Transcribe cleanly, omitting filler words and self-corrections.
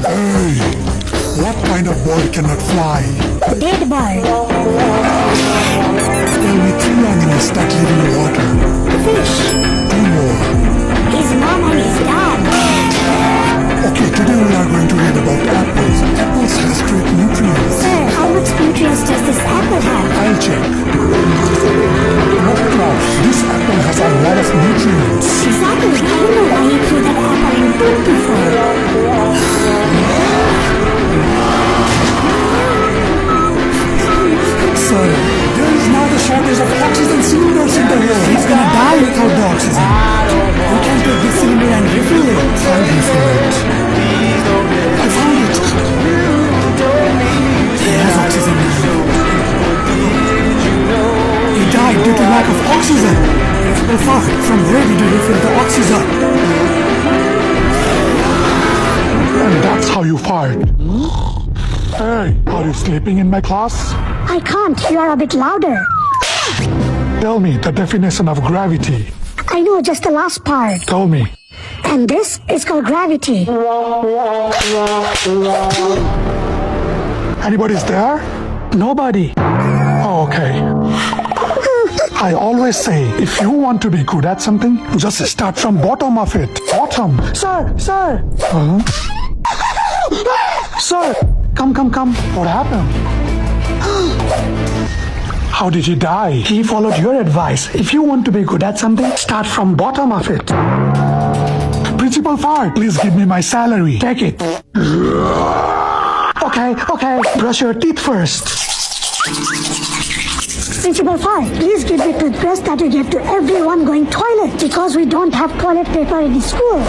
Hey, what kind of bird cannot fly? Dead bird. Tell me three animals that live in water. Fish. Two more. His mom and his dad. Okay, today we are going to read about apples. Apples has great nutrients. Sir, how much nutrients does this apple have? I'll check. No, Klaus, this apple has a lot of nutrients. Exactly. I don't know why he threw that apple in poop before. Sir, there is not a shortage of oxygen cylinders in the world. He's gonna die without the oxygen. We can take this cylinder and refill it. I'll refill it. I found it. He has oxygen now. He died due to lack of oxygen. Well, far from where did you refill the oxygen? And that's how you fired. Hey, are you sleeping in my class? I can't. You are a bit louder. Tell me the definition of gravity. I know just the last part. Tell me. And this is called gravity. Anybody's there? Nobody. Oh, okay. I always say, if you want to be good at something, just start from bottom of it. Bottom. Sir, sir, Huh? sir. Come. What happened? How did he die? He followed your advice. If you want to be good at something, start from bottom of it. Principal Fart, please give me my salary. Take it. Okay. Brush your teeth first. Principal Fart, please give the toothbrush that you give to everyone going toilet because we don't have toilet paper in the school.